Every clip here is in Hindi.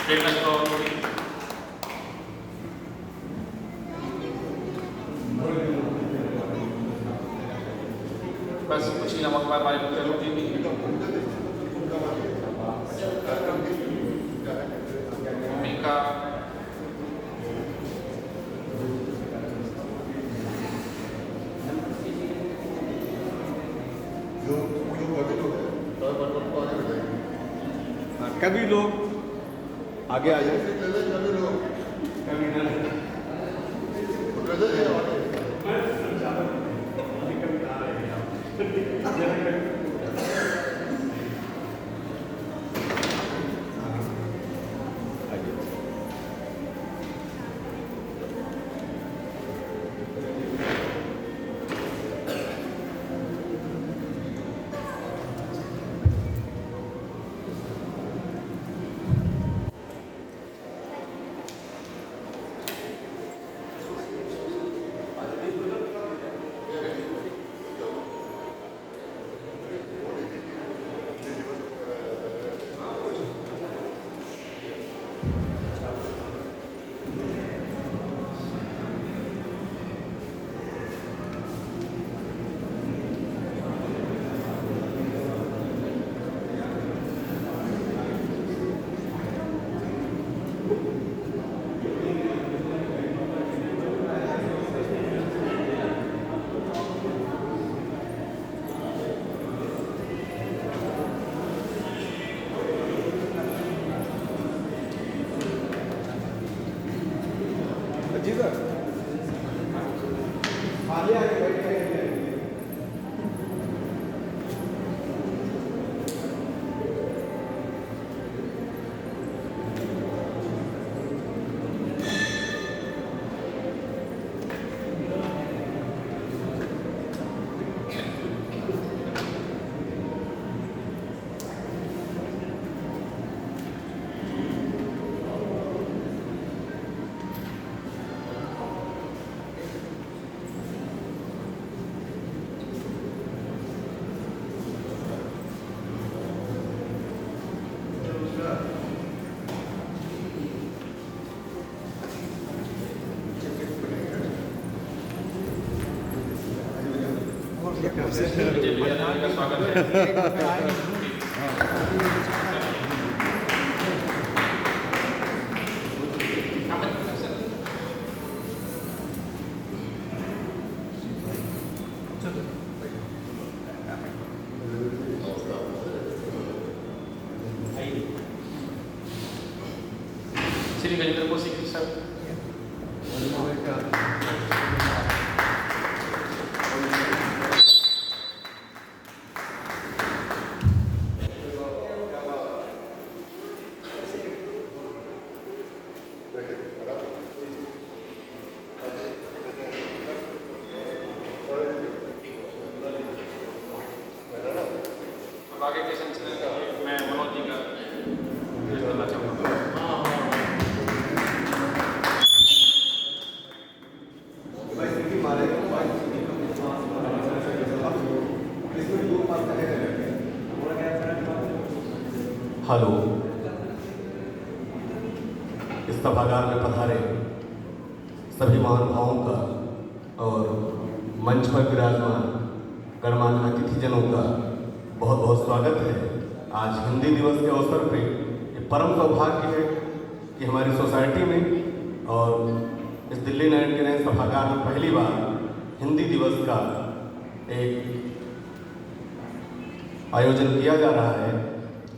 बस कुछ ही नमक पाए चलो मम्मी का कभी लोग आगे आ जाए जी सर आगे आगे बैठे स्वागत है। श्री गजेंद्र कौशिक सर आगे के सिलसिले में मैं मनोज जी का करना चाहूँगा। हेलो, इस सभागार में पधारे सभी महानुभावों का और मंच पर विराजमान गणमान्य अतिथिजनों का बहुत बहुत स्वागत है। आज हिंदी दिवस के अवसर पे ये परम सौभाग्य है कि हमारी सोसाइटी में और इस दिल्ली 99 सभागार में पहली बार हिंदी दिवस का एक आयोजन किया जा रहा है,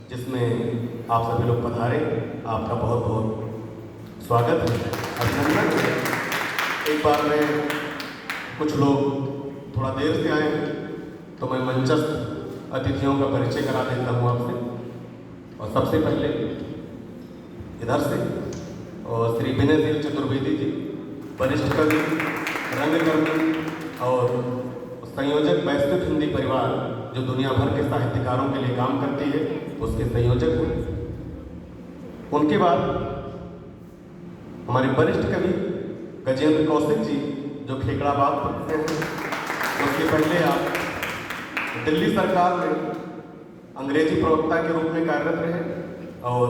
जिसमें आप सभी लोग पधारे। आपका बहुत बहुत स्वागत है, अभिनंदन है। एक बार में कुछ लोग थोड़ा देर से आए हैं, तो मैं मंचस्थ अतिथियों का परिचय करा देता हूँ आपसे। और सबसे पहले इधर से और श्री विनय चतुर्वेदी जी, वरिष्ठ कवि, रंगकर्मी और संयोजक वैश्विक हिंदी परिवार, जो दुनिया भर के साहित्यकारों के लिए काम करती है, उसके संयोजक हैं। उनके बाद हमारे वरिष्ठ कवि गजेंद्र कौशिक जी, जो खेकड़ाबाद पढ़ते हैं। उसके पहले आप दिल्ली सरकार में अंग्रेजी प्रवक्ता के रूप में कार्यरत रहे और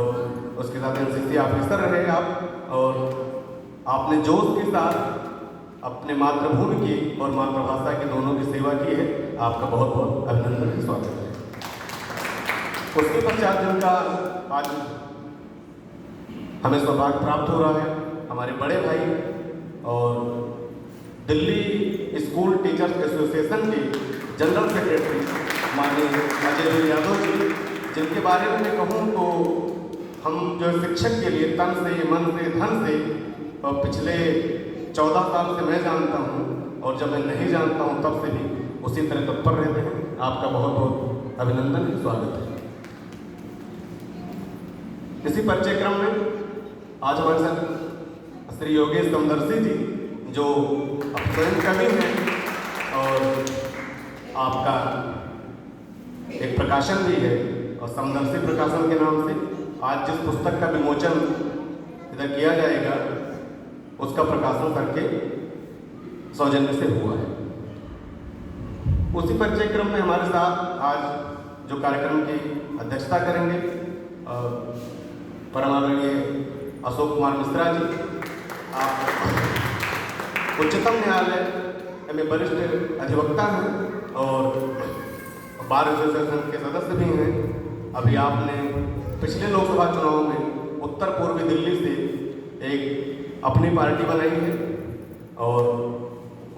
उसके साथ एनसीसी ऑफिसर रहे आप, और आपने जोश के साथ अपने मातृभूमि की और मातृभाषा की दोनों की सेवा की है। आपका बहुत बहुत अभिनंदन है, स्वागत है। उसके पश्चात जिनका आज हमें सौभाग्य प्राप्त हो रहा है, हमारे बड़े भाई और दिल्ली स्कूल टीचर्स एसोसिएशन के जनरल सेक्रेटरी माननीय अजय यादव जी, जिनके बारे में मैं कहूँ तो हम जो शिक्षक के लिए तन से, मन से, धन से पिछले 14 साल से मैं जानता हूँ, और जब मैं नहीं जानता हूँ तब से भी उसी तरह तत्पर रहते हैं। आपका बहुत बहुत अभिनंदन है, स्वागत है। इसी परिचय क्रम में आज हमारे साथ श्री योगेश समदर्शी जी, जो स्वयं कवि हैं और आपका एक प्रकाशन भी है, और समदर्शी प्रकाशन के नाम से आज जिस पुस्तक का विमोचन इधर किया जाएगा उसका प्रकाशन करके सौजन्य से हुआ है। उसी परिचय क्रम में हमारे साथ आज जो कार्यक्रम की अध्यक्षता करेंगे परम आदरणीय अशोक कुमार मिश्रा जी, आप उच्चतम न्यायालय में वरिष्ठ अधिवक्ता हैं और बार एसोसिएशन के सदस्य भी हैं। अभी आपने पिछले लोकसभा चुनाव में उत्तर पूर्वी दिल्ली से एक अपनी पार्टी बनाई है और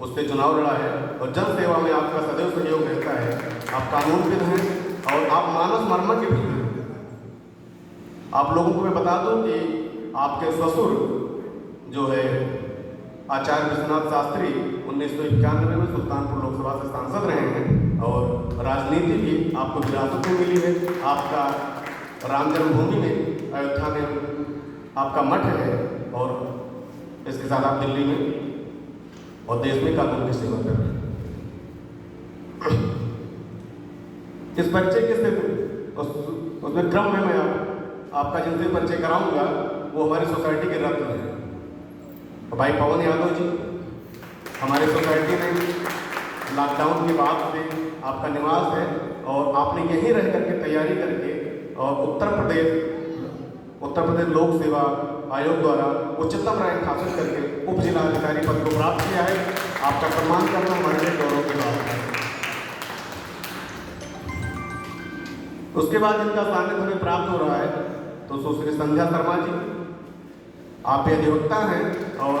उससे चुनाव लड़ा है, और जन सेवा में आपका सदैव सहयोग रहता है। आप कानूनविद हैं और आप मानस मर्मज्ञ भी हैं। आप लोगों को मैं बता दूं कि आपके ससुर जो है आचार्य विश्वनाथ शास्त्री 1991 में सुल्तानपुर लोकसभा से सांसद रहे हैं, और राजनीति भी आपको विरासत में मिली है। आपका राम जन्मभूमि में अयोध्या में आपका मठ है, और इसके साथ आप दिल्ली में और देश में कानून की सेवा कर रहे हैं। इस परिचय के स्थिति उसमें क्रम में मैं आपका जिनसे परिचय कराऊंगा वो हमारी सोसाइटी के रत्न हैं। भाई पवन यादव जी हमारी सोसाइटी में लॉकडाउन के बाद से आपका निवास है, और आपने यहीं रह करके तैयारी करके और उत्तर प्रदेश लोक सेवा आयोग द्वारा उच्चतम रैंक हासिल करके उप जिलाधिकारी पद को प्राप्त किया है। आपका सम्मान करना हमारे लिए गौरव की बात है। उसके बाद इनका सानिध्य हमें प्राप्त हो रहा है तो सुश्री संध्या शर्मा जी, आप भी अधिवक्ता हैं और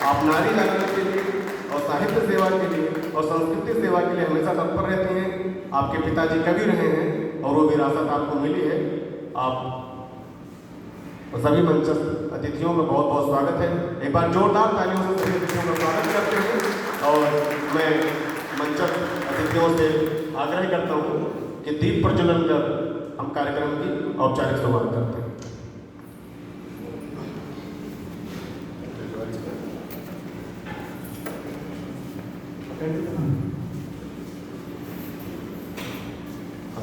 आप नारी जागरण के लिए और साहित्य सेवा के लिए और संस्कृति सेवा के लिए हमेशा तत्पर रहती हैं। आपके पिताजी कवि रहे हैं और वो विरासत आपको मिली है। आप सभी मंचस्थ अतिथियों का बहुत बहुत स्वागत है। एक बार जोरदार तालियों से सभी अतिथियों का स्वागत करते हैं, और मैं मंचस्थ अतिथियों से आग्रह करता हूँ कि दीप प्रज्वलन कर हम कार्यक्रम की औपचारिक शुरुआत करते हैं।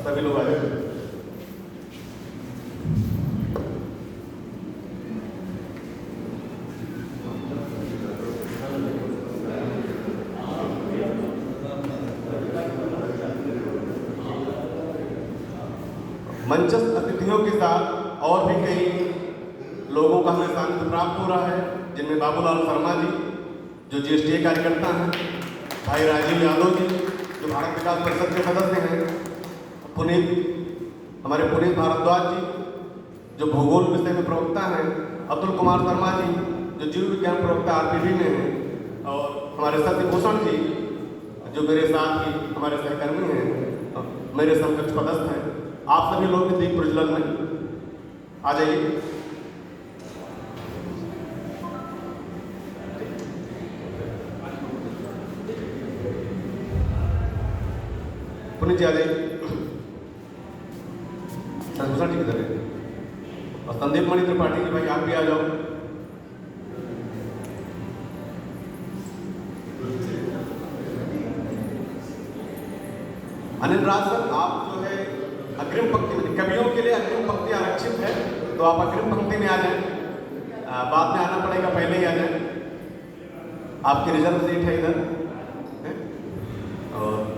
सभी लोग आ जाए। मंचस्थ अतिथियों के साथ और भी कई लोगों का हमें सानिध्य प्राप्त हो रहा है, जिनमें बाबूलाल शर्मा जी जो जीएसटी कार्यकर्ता हैं, भाई राजीव यादव जी जो भारत विकास परिषद के सदस्य हैं, हमारे पुनीत भारद्वाज जी जो भूगोल विषय में प्रवक्ता हैं, अतुल कुमार शर्मा जी जो जीव विज्ञान प्रवक्ता आरपीवी में हैं, और हमारे सत्यभूषण जी जो मेरे साथ ही हमारे सहकर्मी हैं, मेरे समकक्ष पदस्थ हैं। आप सभी लोग दीप प्रज्वलन में आ जाइए। पुनीत जी आ जाइए। सत्यभूषण जी किधर है? और संदीप मणि त्रिपाठी जी भाई आप भी आ जाओ। अनिल राज सर, आप जो है अग्रिम पंक्ति में, कवियों के लिए अग्रिम पंक्ति आरक्षित है, तो आप अग्रिम पंक्ति में आ जाएं। बाद में आना पड़ेगा, पहले ही आ जाएं। आपकी रिजर्व सीट है इधर है? और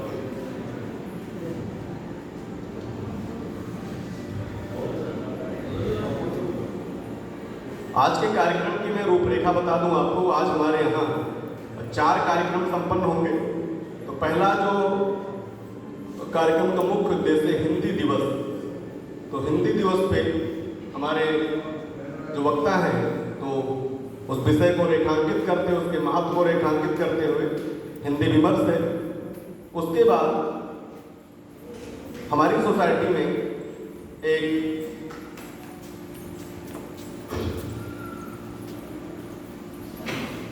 आज के कार्यक्रम की मैं रूपरेखा बता दूं आपको। आज हमारे यहाँ 4 कार्यक्रम संपन्न होंगे। तो पहला जो कार्यक्रम का मुख्य उद्देश्य है हिंदी दिवस। तो हिंदी दिवस पे हमारे जो वक्ता हैं तो उस विषय को रेखांकित करते हुए, उसके महत्व को रेखांकित करते हुए हिंदी विमर्श है। उसके बाद हमारी सोसाइटी में एक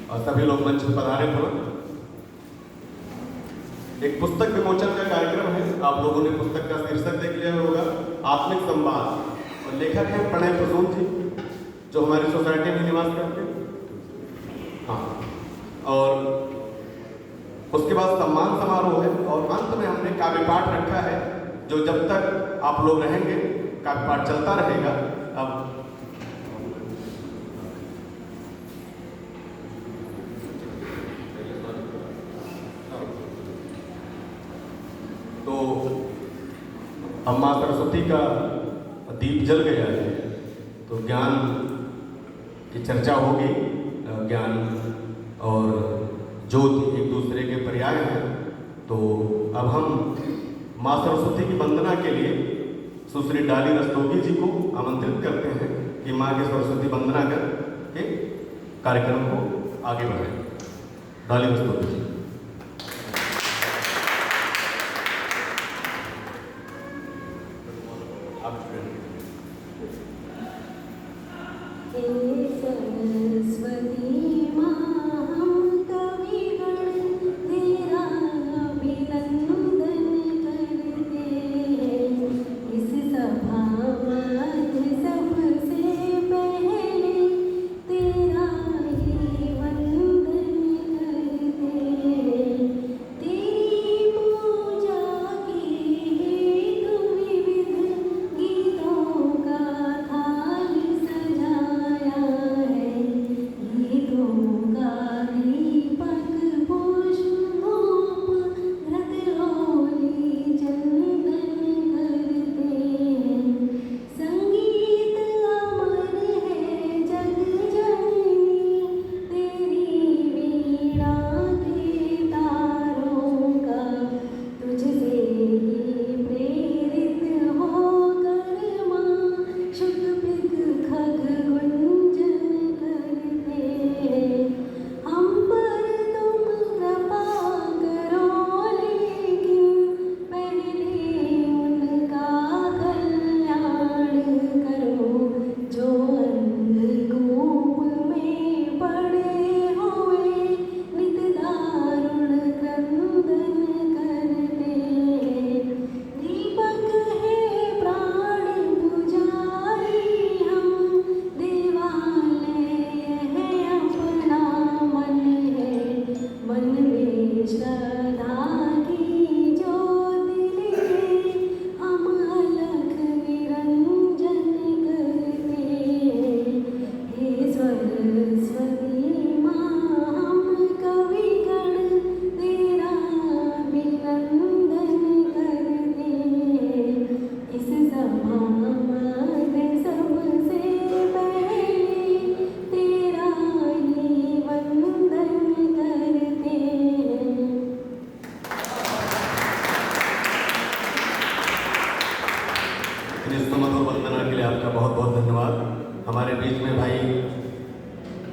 और सभी लोग मंच पर पधारे हुए एक पुस्तक विमोचन का कार्यक्रम है। आप लोगों ने पुस्तक का शीर्षक देख लिया होगा, आत्मिक संवाद, और लेखक हैं प्रणय प्रसून जी, जो हमारी सोसाइटी में निवास करते हैं। हाँ, और उसके बाद सम्मान समारोह है और अंत में हमने काव्य पाठ रखा है, जो जब तक आप लोग रहेंगे काव्य पाठ चलता रहेगा। अब तो अब माँ सरस्वती का दीप जल गया है, तो ज्ञान की चर्चा होगी। ज्ञान और ज्योति एक दूसरे के पर्याय हैं। तो अब हम माँ सरस्वती की वंदना के लिए सुश्री डाली रस्तोगी जी को आमंत्रित करते हैं कि माँ की सरस्वती वंदना कर के कार्यक्रम को आगे बढ़ाएं। डाली रस्तोगी जी।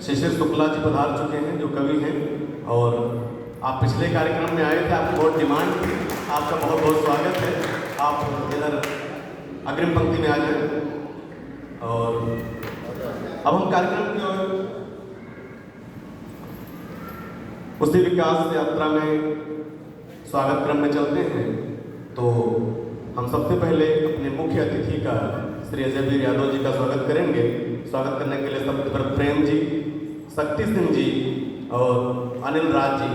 शिशिर शुक्ला जी पधार चुके हैं, जो कवि हैं, और आप पिछले कार्यक्रम में आए थे, आपकी बहुत डिमांड थी। आपका बहुत बहुत स्वागत है। आप इधर अग्रिम पंक्ति में आ जाएं। और अब हम कार्यक्रम की ओर उसी विकास यात्रा में स्वागत क्रम में चलते हैं। तो हम सबसे पहले अपने मुख्य अतिथि का श्री अजयवीर यादव जी का स्वागत करेंगे। स्वागत करने के लिए सबसे पहले प्रेम जी, शक्ति सिंह जी और अनिल राज जी,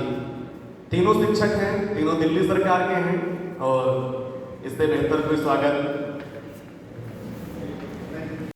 तीनों शिक्षक हैं, तीनों दिल्ली सरकार के हैं, और इससे बेहतर कोई स्वागत